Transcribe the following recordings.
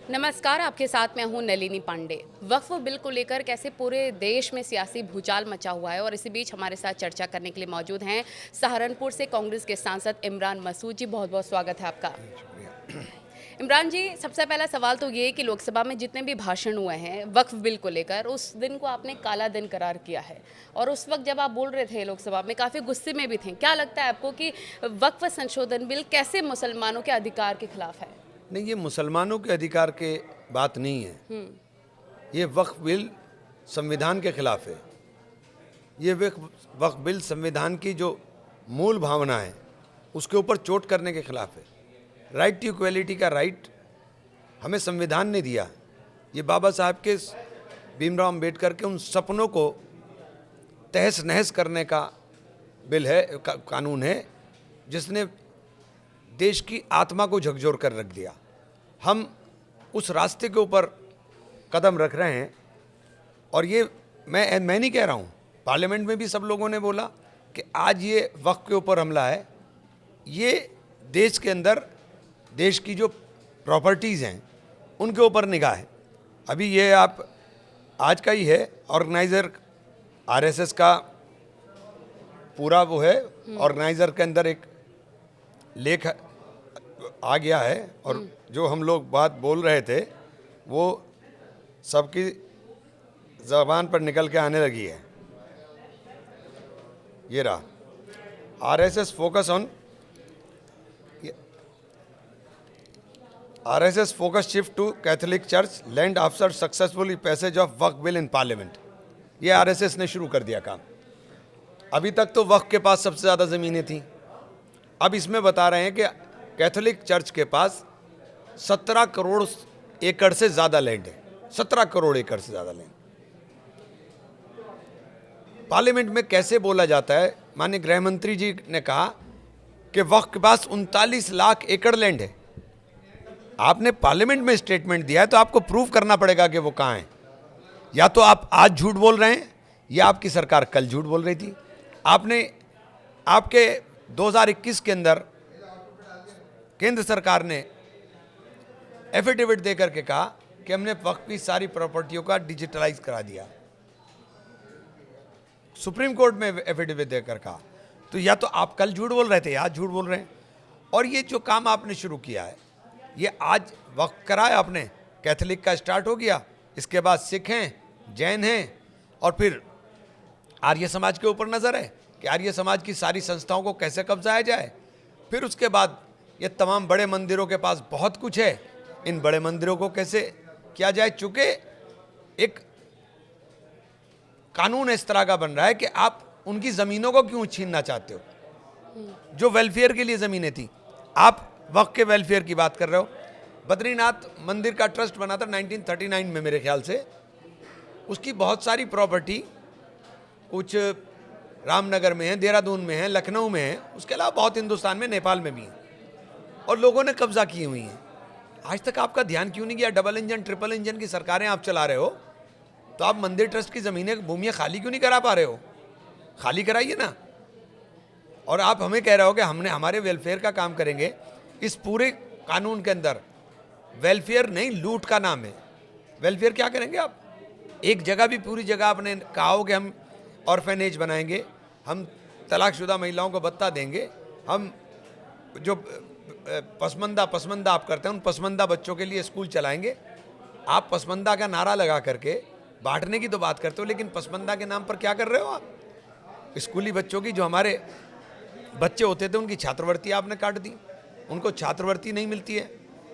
नमस्कार, आपके साथ मैं हूं नलिनी पांडे। वक्फ बिल को लेकर कैसे पूरे देश में सियासी भूचाल मचा हुआ है और इसी बीच हमारे साथ चर्चा करने के लिए मौजूद हैं सहारनपुर से कांग्रेस के सांसद इमरान मसूद जी। बहुत बहुत स्वागत है आपका। इमरान जी, सबसे पहला सवाल तो ये कि लोकसभा में जितने भी भाषण हुए हैं वक्फ बिल को लेकर, उस दिन को आपने काला दिन करार किया है और उस वक्त जब आप बोल रहे थे लोकसभा में काफ़ी गुस्से में भी थे। क्या लगता है आपको कि वक्फ संशोधन बिल कैसे मुसलमानों के अधिकार के खिलाफ है? नहीं, ये मुसलमानों के अधिकार के बात नहीं है। ये वक्फ बिल संविधान के खिलाफ है। ये वक्फ बिल संविधान की जो मूल भावना है उसके ऊपर चोट करने के खिलाफ है। राइट टू इक्वलिटी का राइट हमें संविधान ने दिया। ये बाबा साहब के, भीमराव अम्बेडकर के उन सपनों को तहस नहस करने का बिल है, कानून है, जिसने देश की आत्मा को झकझोर कर रख दिया। हम उस रास्ते के ऊपर कदम रख रहे हैं और ये मैं नहीं कह रहा हूँ, पार्लियामेंट में भी सब लोगों ने बोला कि आज ये वक्फ के ऊपर हमला है। ये देश के अंदर देश की जो प्रॉपर्टीज़ हैं उनके ऊपर निगाह है। अभी ये आप आज का ही है, ऑर्गेनाइज़र आरएसएस का पूरा वो है, ऑर्गेनाइज़र के अंदर एक लेख आ गया है और जो हम लोग बात बोल रहे थे वो सबकी ज़बान पर निकल के आने लगी है। ये रहा, RSS focus shift to Catholic church land after successful passage of Waqf bill in parliament. ये आरएसएस ने शुरू कर दिया काम। अभी तक तो वक्फ के पास सबसे ज़्यादा ज़मीनें थीं, अब इसमें बता रहे हैं कि कैथोलिक चर्च के पास 17 करोड़ एकड़ से ज़्यादा लैंड है। 17 करोड़ एकड़ से ज़्यादा लैंड। पार्लियामेंट में कैसे बोला जाता है? माननीय गृह मंत्री जी ने कहा कि वक्फ के पास 39 लाख एकड़ लैंड है। आपने पार्लियामेंट में स्टेटमेंट दिया है तो आपको प्रूव करना पड़ेगा कि वो कहाँ है। या तो आप आज झूठ बोल रहे हैं या आपकी सरकार कल झूठ बोल रही थी। आपके 2021 के अंदर केंद्र सरकार ने एफिडेविट देकर के कहा कि हमने वक्फ की सारी प्रॉपर्टियों का डिजिटलाइज करा दिया। सुप्रीम कोर्ट में एफिडेविट देकर कहा। तो या तो आप कल झूठ बोल रहे थे या आज झूठ बोल रहे हैं। और ये जो काम आपने शुरू किया है, ये आज वक्फ कराया आपने, कैथोलिक का स्टार्ट हो गया, इसके बाद सिख हैं, जैन हैं और फिर आर्य समाज के ऊपर नज़र है कि आर्य समाज की सारी संस्थाओं को कैसे कब्जाया जाए। फिर उसके बाद ये तमाम बड़े मंदिरों के पास बहुत कुछ है, इन बड़े मंदिरों को कैसे किया जाए। चूँकि एक कानून इस तरह का बन रहा है कि आप उनकी ज़मीनों को क्यों छीनना चाहते हो, जो वेलफेयर के लिए ज़मीनें थी। आप वक्फ के वेलफेयर की बात कर रहे हो। बद्रीनाथ मंदिर का ट्रस्ट बना था 1939 में मेरे ख्याल से। उसकी बहुत सारी प्रॉपर्टी कुछ रामनगर में है, देहरादून में है, लखनऊ में है, उसके अलावा बहुत हिंदुस्तान में, नेपाल में भी है और लोगों ने कब्जा की हुई हैं। आज तक आपका ध्यान क्यों नहीं गया? डबल इंजन ट्रिपल इंजन की सरकारें आप चला रहे हो तो आप मंदिर ट्रस्ट की ज़मीनें, भूमियाँ खाली क्यों नहीं करा पा रहे हो? खाली कराइए ना। और आप हमें कह रहे हो कि हमने हमारे वेलफेयर का काम करेंगे। इस पूरे कानून के अंदर वेलफेयर नहीं, लूट का नाम है। वेलफेयर क्या करेंगे आप? एक जगह भी, पूरी जगह आपने कहा हो कि हम ऑर्फेनेज बनाएंगे, हम तलाकशुदा महिलाओं को भत्ता देंगे, हम जो पसमंदा आप करते हैं उन पसमंदा बच्चों के लिए स्कूल चलाएंगे। आप पसमंदा का नारा लगा करके बांटने की तो बात करते हो, लेकिन पसमंदा के नाम पर क्या कर रहे हो आप? स्कूली बच्चों की, जो हमारे बच्चे होते थे उनकी छात्रवृत्ति आपने काट दी। उनको छात्रवृत्ति नहीं मिलती है।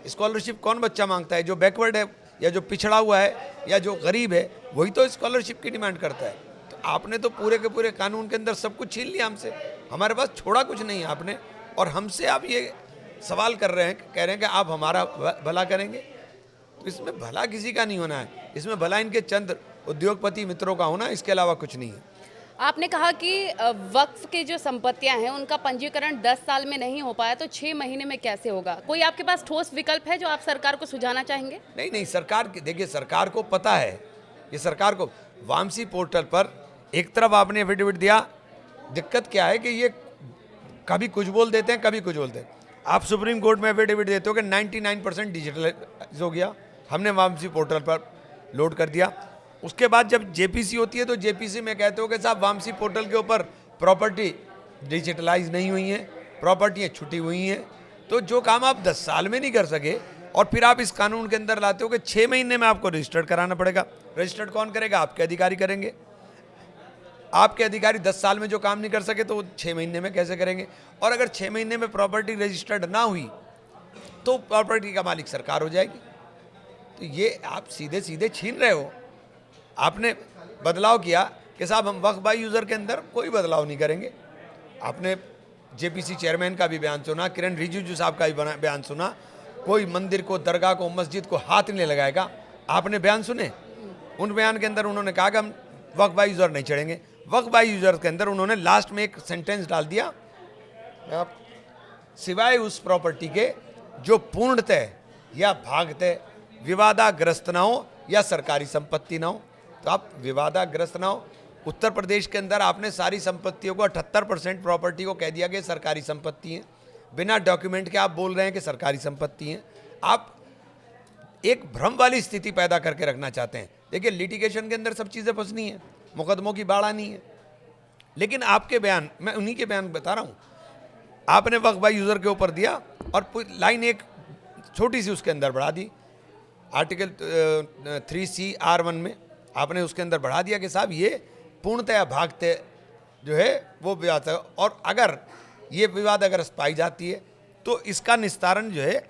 स्कॉलरशिप कौन बच्चा मांगता है? जो बैकवर्ड है या जो पिछड़ा हुआ है या जो गरीब है, वही तो स्कॉलरशिप की डिमांड करता है। तो आपने तो पूरे के पूरे कानून के अंदर सब कुछ छीन लिया हमसे। हमारे पास छोड़ा कुछ नहीं है आपने। और हमसे आप ये सवाल कर रहे हैं, कह रहे हैं कि आप हमारा भला करेंगे। तो इसमें भला किसी का नहीं होना है, इसमें भला इनके चंद उद्योगपति मित्रों का होना, इसके अलावा कुछ नहीं है। आपने कहा कि वक्फ की जो संपत्तियां हैं उनका पंजीकरण 10 साल में नहीं हो पाया तो 6 महीने में कैसे होगा? कोई आपके पास ठोस विकल्प है जो आप सरकार को सुझाना चाहेंगे? नहीं, सरकार, देखिए सरकार को पता है, ये सरकार को वामसी पोर्टल पर एक तरफ आपने एफिडेविट दिया। दिक्कत क्या है कि ये कभी कुछ बोल देते हैं, कभी कुछ बोलते हैं। आप सुप्रीम कोर्ट में एफिडेविट देते हो कि 99% डिजिटलाइज हो गया, हमने वामसी पोर्टल पर लोड कर दिया। उसके बाद जब जेपीसी होती है तो जेपीसी में कहते हो कि साहब वामसी पोर्टल के ऊपर प्रॉपर्टी डिजिटलाइज नहीं हुई हैं, प्रॉपर्टियाँ छुटी हुई हैं। तो जो काम आप 10 साल में नहीं कर सके और फिर आप इस कानून के अंदर लाते हो कि 6 महीने में आपको रजिस्टर्ड कराना पड़ेगा। रजिस्टर्ड कौन करेगा? आपके अधिकारी करेंगे। आपके अधिकारी 10 साल में जो काम नहीं कर सके तो वो 6 महीने में कैसे करेंगे? और अगर 6 महीने में प्रॉपर्टी रजिस्टर्ड ना हुई तो प्रॉपर्टी का मालिक सरकार हो जाएगी। तो ये आप सीधे सीधे छीन रहे हो। आपने बदलाव किया कि साहब हम वक्फ बाई यूज़र के अंदर कोई बदलाव नहीं करेंगे। आपने जेपीसी चेयरमैन का भी बयान सुना, किरण रिजिजू साहब का भी बयान सुना, कोई मंदिर को, दरगाह को, मस्जिद को हाथ नहीं लगाएगा। आपने बयान सुने? उन बयान के अंदर उन्होंने कहा कि हम वक्फ बाई यूज़र नहीं चढ़ेंगे। वक्फ बाई यूज़र के अंदर उन्होंने लास्ट में एक सेंटेंस डाल दिया, आप सिवाय उस प्रॉपर्टी के जो पूर्णतः या भागतः विवादाग्रस्त ना हो या सरकारी संपत्ति ना हो। तो आप विवादाग्रस्त ना हो। उत्तर प्रदेश के अंदर आपने सारी संपत्तियों को 78% प्रॉपर्टी को कह दिया कि सरकारी संपत्ति है। बिना डॉक्यूमेंट के आप बोल रहे हैं कि सरकारी संपत्ति है। आप एक भ्रम वाली स्थिति पैदा करके रखना चाहते हैं। देखिए, लिटिगेशन के अंदर सब चीज़ें फंसनी है, मुकदमों की बाढ़ आनी है। लेकिन आपके बयान, मैं उन्हीं के बयान बता रहा हूँ, आपने वक्फ बाई यूज़र के ऊपर दिया और लाइन एक छोटी सी उसके अंदर बढ़ा दी। आर्टिकल 3CR1 में आपने उसके अंदर बढ़ा दिया कि साहब ये पूर्णतया भागते जो है वो विवाद है, और अगर ये विवादग्रस्त पाई जाती है तो इसका निस्तारण जो है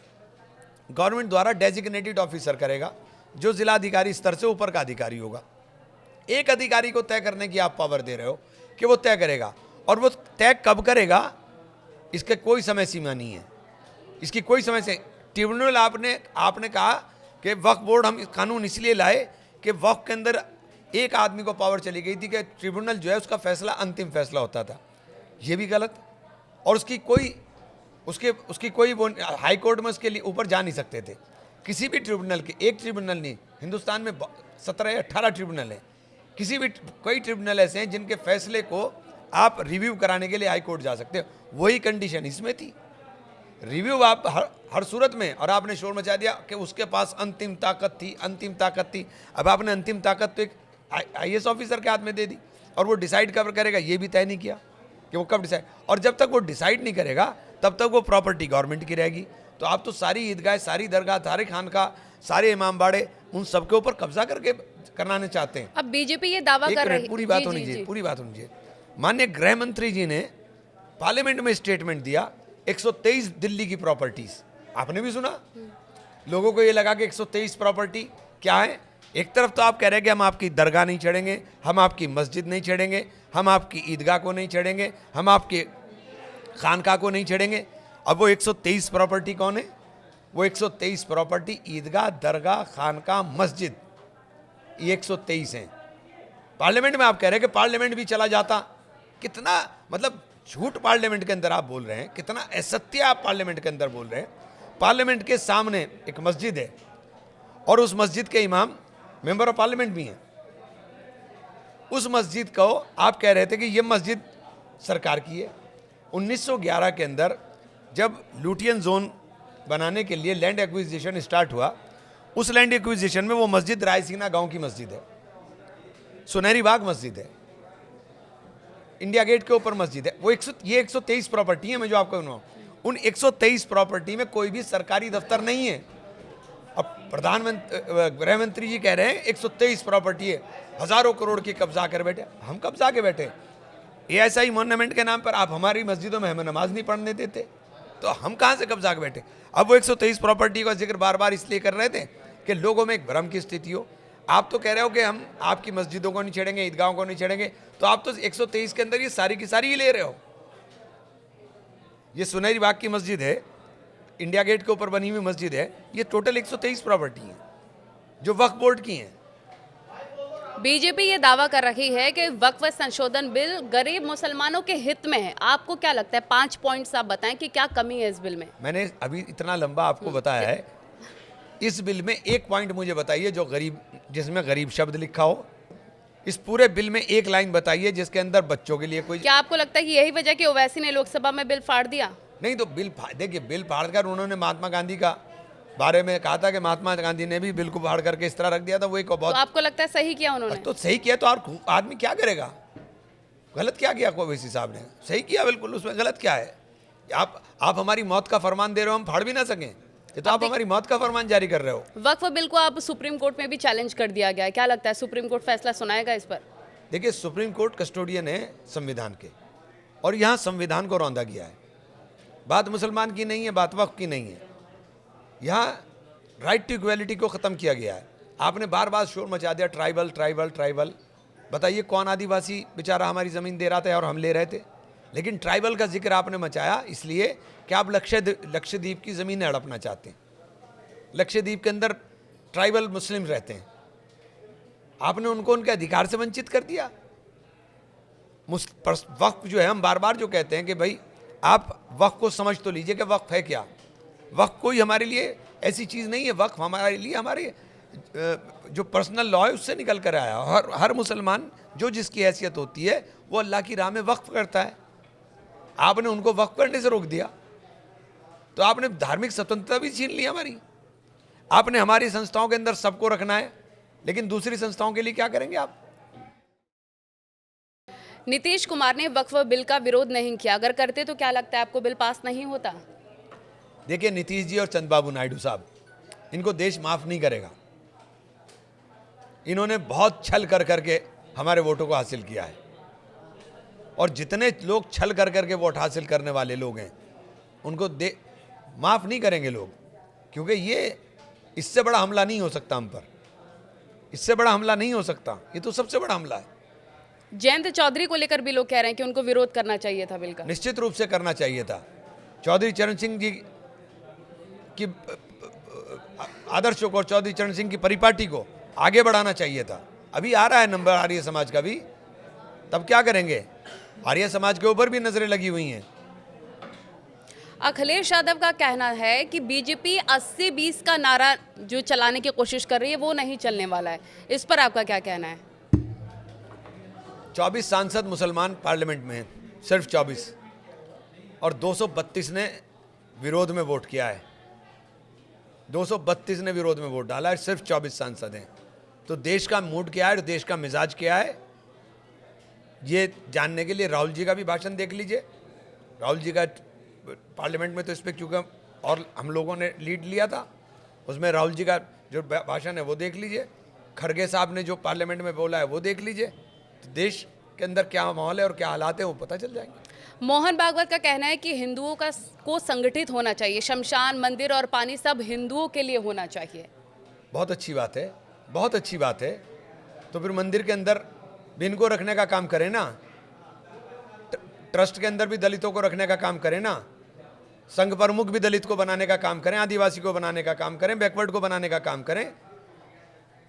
गवर्नमेंट द्वारा डेजिग्नेटेड ऑफिसर करेगा, जो जिलाधिकारी स्तर से ऊपर का अधिकारी होगा। एक अधिकारी को तय करने की आप पावर दे रहे हो कि वो तय करेगा, और वो तय कब करेगा इसके कोई समय सीमा नहीं है, इसकी कोई समय से ट्रिब्यूनल आपने कहा कि वक्फ बोर्ड हम कानून इसलिए लाए कि वक्फ के अंदर एक आदमी को पावर चली गई थी कि ट्रिब्यूनल जो है उसका फैसला अंतिम फैसला होता था। ये भी गलत, और उसकी कोई वो हाई कोर्ट में उसके लिए ऊपर जा नहीं सकते थे किसी भी ट्रिब्यूनल के। एक ट्रिब्यूनल नहीं, हिंदुस्तान में 17 या 18 ट्रिब्यूनल हैं। किसी भी कई ट्रिब्यूनल ऐसे हैं जिनके फैसले को आप रिव्यू कराने के लिए हाई कोर्ट जा सकते हो। वही कंडीशन इसमें थी, रिव्यू आप हर सूरत में, और आपने शोर मचा दिया कि उसके पास अंतिम ताकत थी। अब आपने अंतिम ताकत तो एक IAS ऑफिसर के हाथ में दे दी, और वो डिसाइड कब करेगा ये भी तय नहीं किया कि वो कब डिसाइड, और जब तक वो डिसाइड नहीं करेगा तब तक वो प्रॉपर्टी गवर्नमेंट की रहेगी। तो आप तो सारी ईदगाह, सारी दरगाह, सारे खानका, सारे इमाम बाड़े, उन सबके ऊपर कब्जा करके कराने चाहते हैं। अब बीजेपी ये दावा कर रही है, पूरी बात होनी चाहिए। माननीय गृह मंत्री जी ने पार्लियामेंट में स्टेटमेंट दिया 123 दिल्ली की प्रॉपर्टीज, आपने भी सुना। लोगों को ये लगा कि 123 प्रॉपर्टी क्या है। एक तरफ तो आप कह रहे हैं कि हम आपकी दरगाह नहीं छेड़ेंगे, हम आपकी मस्जिद नहीं छेड़ेंगे, हम आपकी ईदगाह को नहीं छेड़ेंगे, हम आपके खानका को नहीं छेड़ेंगे। अब वो 123 प्रॉपर्टी कौन है? वो 123 प्रॉपर्टी ईदगाह, दरगाह, खानका, मस्जिद, ये 123 हैं। पार्लियामेंट में आप कह रहे हैं कि पार्लियामेंट भी चला जाता। कितना मतलब झूठ पार्लियामेंट के अंदर आप बोल रहे हैं, कितना असत्य आप पार्लियामेंट के अंदर बोल रहे हैं। पार्लियामेंट के सामने एक मस्जिद है और उस मस्जिद के इमाम मेंबर ऑफ पार्लियामेंट भी हैं। उस मस्जिद को आप कह रहे थे कि ये मस्जिद सरकार की है। 1911 के अंदर जब लुटियन जोन बनाने के लिए लैंड एक्विजिशन स्टार्ट हुआ, उस लैंड एक्विजिशन में वो मस्जिद रायसीना गांव की मस्जिद है, सुनहरी बाग मस्जिद है, इंडिया गेट के ऊपर मस्जिद है। वो ये 123 प्रॉपर्टी है। मैं जो आपको बताऊं, उन 123 प्रॉपर्टी में कोई भी सरकारी दफ्तर नहीं है। अब प्रधानमंत्री, गृह मंत्री जी कह रहे हैं 123 प्रॉपर्टी है, हजारों करोड़ की कब्जा कर बैठे। हम कब्जा के बैठे? ASI मॉन्यूमेंट के नाम पर आप हमारी मस्जिदों में हमें नमाज नहीं पढ़ने देते, तो हम कहाँ से कब्जा के बैठे? अब वो 123 प्रॉपर्टी का जिक्र बार बार इसलिए कर रहे थे कि लोगों में एक भ्रम की स्थिति हो। आप तो कह रहे हो कि हम आपकी मस्जिदों को नहीं छेड़ेंगे, ईदगाहों को नहीं छेड़ेंगे, तो आप तो 123 के अंदर ये सारी की सारी ही ले रहे हो। ये सुनहरी बाग की मस्जिद है, इंडिया गेट के ऊपर बनी हुई मस्जिद है, ये टोटल 123 प्रॉपर्टी है जो वक्फ बोर्ड की हैं। बीजेपी ये दावा कर रही है कि वक्फ संशोधन बिल गरीब मुसलमानों के हित में है। आपको क्या लगता है? 5 पॉइंट्स आप बताएं कि क्या कमी है इस बिल में। मैंने अभी इतना लंबा आपको बताया है। इस बिल में एक पॉइंट मुझे बताइए जो गरीब, जिसमें गरीब शब्द लिखा हो। इस पूरे बिल में एक लाइन बताइए जिसके अंदर बच्चों के लिए कोई। क्या आपको लगता है कि यही वजह कि ओवैसी ने लोकसभा में बिल फाड़ दिया? नहीं, तो बिल देखिए, बिल फाड़ कर उन्होंने महात्मा गांधी का बारे में कहा था कि महात्मा गांधी ने भी बिल को फाड़ करके इस तरह रख दिया था, वो एक तो बहुत आपको लगता है सही किया उन्होंने? तो सही किया। तो और आदमी क्या करेगा, गलत क्या किया ओवैसी साहब ने? सही किया बिल्कुल, उसमें गलत क्या है? आप हमारी मौत का फरमान दे रहे हो, हम फाड़ भी ना सकें? ये तो आप हमारी मौत का फरमान जारी कर रहे हो। वक्फ बिल को आप सुप्रीम कोर्ट में भी चैलेंज कर दिया गया है, क्या लगता है सुप्रीम कोर्ट फैसला सुनाएगा इस पर? देखिए, सुप्रीम कोर्ट कस्टोडियन है संविधान के, और यहाँ संविधान को रौंदा गया है। बात मुसलमान की नहीं है, बात वक्फ की नहीं है। यहाँ राइट टू इक्वलिटी को ख़त्म किया गया है। आपने बार बार शोर मचा दिया ट्राइबल ट्राइबल ट्राइबल। बताइए कौन आदिवासी बेचारा हमारी ज़मीन दे रहा था और हम ले रहे थे? लेकिन ट्राइबल का जिक्र आपने मचाया इसलिए कि आप लक्षद्वीप की ज़मीनें हड़पना चाहते हैं। लक्षद्वीप के अंदर ट्राइबल मुस्लिम रहते हैं, आपने उनको उनके अधिकार से वंचित कर दिया। वक्फ जो है, हम बार बार जो कहते हैं कि भाई आप वक्फ को समझ तो लीजिए कि वक्फ है क्या। वक्फ कोई हमारे लिए ऐसी चीज़ नहीं है। वक्फ हमारे लिए हमारे जो पर्सनल लॉ है उससे निकल कर आया। हर मुसलमान जो जिसकी हैसियत होती है वो अल्लाह की राह में वक्फ करता है। आपने उनको वक्फ करने से रोक दिया, तो आपने धार्मिक स्वतंत्रता भी छीन ली हमारी। आपने हमारी संस्थाओं के अंदर सबको रखना है, लेकिन दूसरी संस्थाओं के लिए क्या करेंगे आप? नीतीश कुमार ने वक्फ बिल का विरोध नहीं किया, अगर करते तो क्या लगता है आपको बिल पास नहीं होता? देखिए, नीतीश जी और चंद्रबाबू नायडू साहब, इनको देश माफ़ नहीं करेगा। इन्होंने बहुत छल कर करके हमारे वोटों को हासिल किया है, और जितने लोग छल कर करके वोट हासिल करने वाले लोग हैं उनको माफ़ नहीं करेंगे लोग, क्योंकि ये इससे बड़ा हमला नहीं हो सकता हम पर। इससे बड़ा हमला नहीं हो सकता, ये तो सबसे बड़ा हमला है। जयंत चौधरी को लेकर भी लोग कह रहे हैं कि उनको विरोध करना चाहिए था बिल का। निश्चित रूप से करना चाहिए था। चौधरी चरण सिंह जी की आदर्शों को और चौधरी चरण सिंह की परिपाटी को आगे बढ़ाना चाहिए था। अभी आ रहा है नंबर आर्य समाज का भी, तब क्या करेंगे? आर्य समाज के ऊपर भी नजरें लगी हुई हैं। अखिलेश यादव का कहना है कि बीजेपी 80-20 का नारा जो चलाने की कोशिश कर रही है वो नहीं चलने वाला है, इस पर आपका क्या कहना है? 24 सांसद मुसलमान पार्लियामेंट में हैं, सिर्फ 24, और 232 ने विरोध में वोट किया है। 232 ने विरोध में वोट डाला है, सिर्फ 24 सांसद हैं। तो देश का मूड क्या है, देश का मिजाज क्या है, ये जानने के लिए राहुल जी का भी भाषण देख लीजिए। राहुल जी का पार्लियामेंट में तो इस पर क्योंकि और हम लोगों ने लीड लिया था, उसमें राहुल जी का जो भाषण है वो देख लीजिए। खड़गे साहब ने जो पार्लियामेंट में बोला है वो देख लीजिए। तो देश के अंदर क्या माहौल है और क्या हालात है वो पता चल जाएंगे। मोहन भागवत का कहना है कि हिंदुओं को संगठित होना चाहिए, शमशान मंदिर और पानी सब हिंदुओं के लिए होना चाहिए। बहुत अच्छी बात है, बहुत अच्छी बात है। तो फिर मंदिर के अंदर भी इनको रखने का काम करें ना, ट्रस्ट के अंदर भी दलितों को रखने का काम करें ना, संघ प्रमुख भी दलित को बनाने का काम करें, आदिवासी को बनाने का काम करें, बैकवर्ड को बनाने का काम करें,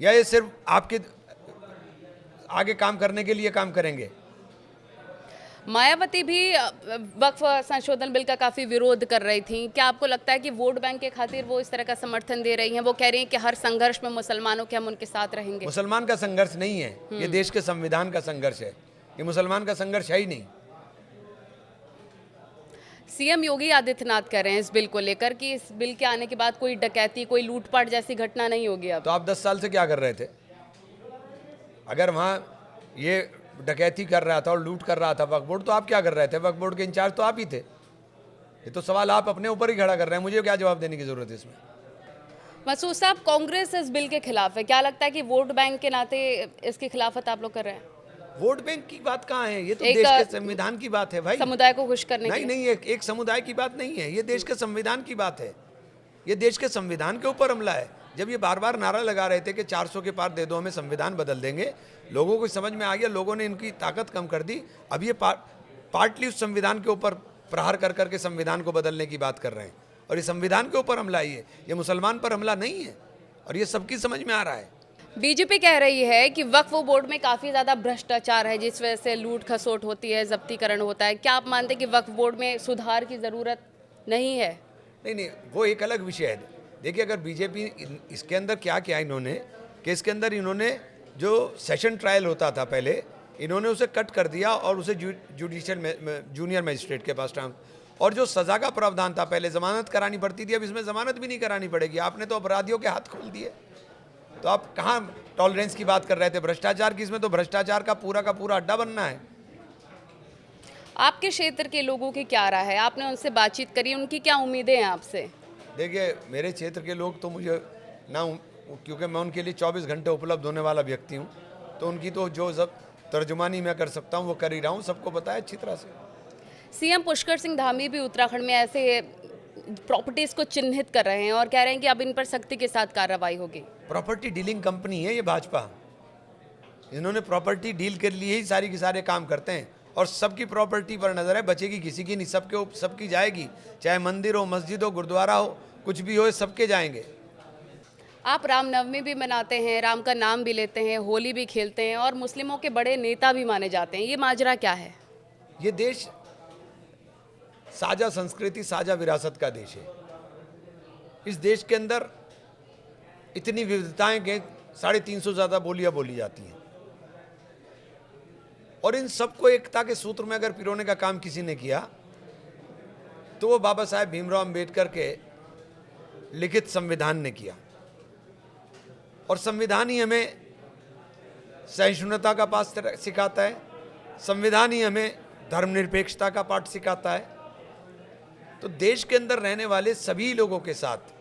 या ये सिर्फ आपके आगे काम करने के लिए काम करेंगे? मायावती भी वक्फ संशोधन बिल का काफ़ी विरोध कर रही थी, क्या आपको लगता है कि वोट बैंक के खातिर वो इस तरह का समर्थन दे रही हैं? वो कह रही हैं कि हर संघर्ष में मुसलमानों के हम उनके साथ रहेंगे। मुसलमान का संघर्ष नहीं है, ये देश के संविधान का संघर्ष है। ये मुसलमान का संघर्ष है ही नहीं। सीएम योगी आदित्यनाथ कह रहे हैं इस बिल को लेकर कि इस बिल के आने के बाद कोई डकैती, कोई लूटपाट जैसी घटना नहीं होगी। अब तो आप 10 साल से क्या कर रहे थे? अगर वहाँ ये डकैती कर रहा था और लूट कर रहा था वक्फ बोर्ड, तो आप क्या कर रहे थे? वक्फ बोर्ड के इंचार्ज तो आप ही थे। ये तो सवाल आप अपने ऊपर ही खड़ा कर रहे हैं, मुझे क्या जवाब देने की जरूरत है इसमें? मसूद साहब, कांग्रेस इस बिल के खिलाफ है, क्या लगता है कि वोट बैंक के नाते इसकी खिलाफत आप लोग कर रहे हैं? वोट बैंक की बात कहाँ है? ये तो देश के संविधान की बात है भाई। समुदाय को खुश करने नहीं नहीं, एक समुदाय की बात नहीं है, ये देश के संविधान की बात है। ये देश के संविधान के ऊपर हमला है। जब ये बार बार नारा लगा रहे थे कि 400 के पार दे दो हमें, संविधान बदल देंगे, लोगों को समझ में आ गया, लोगों ने इनकी ताकत कम कर दी। अब ये पार्टली उस संविधान के ऊपर प्रहार कर करके संविधान को बदलने की बात कर रहे हैं, और ये संविधान के ऊपर हमला ही है, ये मुसलमान पर हमला नहीं है, और ये सबकी समझ में आ रहा है। बीजेपी कह रही है कि वक्फ बोर्ड में काफ़ी ज़्यादा भ्रष्टाचार है, जिस वजह से लूट खसोट होती है, जब्तीकरण होता है। क्या आप मानते हैं कि वक्फ बोर्ड में सुधार की ज़रूरत नहीं है? नहीं, वो एक अलग विषय है। देखिए, अगर बीजेपी इसके अंदर क्या किया इन्होंने कि इसके अंदर इन्होंने जो सेशन ट्रायल होता था पहले, इन्होंने उसे कट कर दिया और उसे जुडिशियल जूनियर मजिस्ट्रेट के पास और जो सजा का प्रावधान था, पहले जमानत करानी पड़ती थी, अब इसमें जमानत भी नहीं करानी पड़ेगी। आपने तो अपराधियों के हाथ खोल दिए। तो आप कहाँ टॉलरेंस की बात कर रहे थे भ्रष्टाचार की? इसमें तो भ्रष्टाचार का पूरा अड्डा बनना है। आपके क्षेत्र के लोगों की क्या राय है? आपने उनसे बातचीत करी, उनकी क्या उम्मीदें हैं आपसे? देखिए, मेरे क्षेत्र के लोग तो मुझे क्योंकि मैं उनके लिए 24 घंटे उपलब्ध होने वाला व्यक्ति हूँ, तो उनकी तो जो सब तर्जुमानी मैं कर सकता हूँ वो कर ही रहा हूँ, सबको बताया अच्छी तरह से। सीएम पुष्कर सिंह धामी भी उत्तराखंड में ऐसे प्रॉपर्टीज को चिन्हित कर रहे हैं और कह रहे हैं कि अब इन पर सख्ती के साथ कार्रवाई होगी। प्रॉपर्टी डीलिंग कंपनी है ये भाजपा, इन्होंने प्रॉपर्टी डील के लिए ही सारी के सारे काम करते हैं और सबकी प्रॉपर्टी पर नजर है, बचेगी किसी की नहीं, सबकी जाएगी, चाहे मंदिर हो, मस्जिद हो, गुरुद्वारा हो, कुछ भी हो, सबके जाएंगे। आप रामनवमी भी मनाते हैं, राम का नाम भी लेते हैं, होली भी खेलते हैं और मुस्लिमों के बड़े नेता भी माने जाते हैं, ये माजरा क्या है? ये देश साझा संस्कृति, साझा विरासत का देश है। इस देश के अंदर इतनी विविधताएं के 350 ज़्यादा बोलियां बोली जाती हैं और इन सबको एकता के सूत्र में अगर पिरोने का काम किसी ने किया तो वो बाबा साहेब भीमराव अंबेडकर के लिखित संविधान ने किया। और संविधान ही हमें सहिष्णुता का पाठ सिखाता है, संविधान ही हमें धर्मनिरपेक्षता का पाठ सिखाता है। तो देश के अंदर रहने वाले सभी लोगों के साथ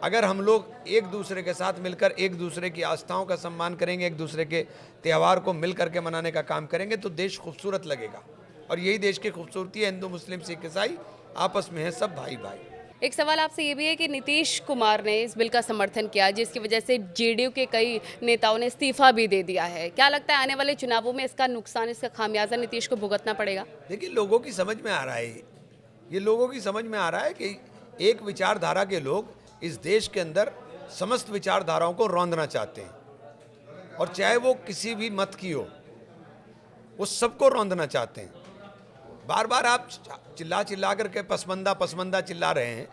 अगर हम लोग एक दूसरे के साथ मिलकर एक दूसरे की आस्थाओं का सम्मान करेंगे, एक दूसरे के त्यौहार को मिल करके मनाने का काम करेंगे तो देश खूबसूरत लगेगा। और यही देश की खूबसूरती है, हिंदू मुस्लिम सिख ईसाई आपस में है सब भाई भाई। एक सवाल आपसे ये भी है कि नीतीश कुमार ने इस बिल का समर्थन किया जिसकी वजह से जेडीयू के कई नेताओं ने इस्तीफा भी दे दिया है। क्या लगता है आने वाले चुनावों में इसका नुकसान, इसका खामियाजा नीतीश को भुगतना पड़ेगा? देखिए, लोगों की समझ में आ रहा है, ये लोगों की समझ में आ रहा है कि एक विचारधारा के लोग इस देश के अंदर समस्त विचारधाराओं को रौंदना चाहते हैं और चाहे वो किसी भी मत की हो, वो सबको रौंदना चाहते हैं। बार बार आप चिल्ला करके पसमंदा चिल्ला रहे हैं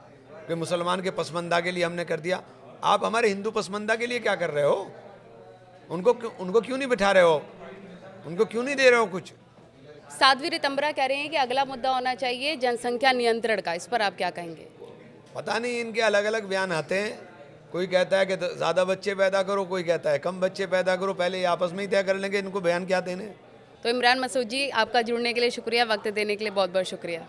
कि मुसलमान के पसमंदा के लिए हमने कर दिया। आप हमारे हिंदू पसमंदा के लिए क्या कर रहे हो? उनको क्यों नहीं बिठा रहे हो? उनको क्यों नहीं दे रहे हो कुछ? साध्वी रितंबरा कह रहे हैं कि अगला मुद्दा होना चाहिए जनसंख्या नियंत्रण का, इस पर आप क्या कहेंगे? पता नहीं, इनके अलग अलग बयान आते हैं। कोई कहता है कि ज़्यादा बच्चे पैदा करो, कोई कहता है कम बच्चे पैदा करो, पहले ये आपस में ही तय कर लेंगे इनको बयान क्या देने। तो इमरान मसूद जी, आपका जुड़ने के लिए शुक्रिया, वक्त देने के लिए बहुत बहुत शुक्रिया।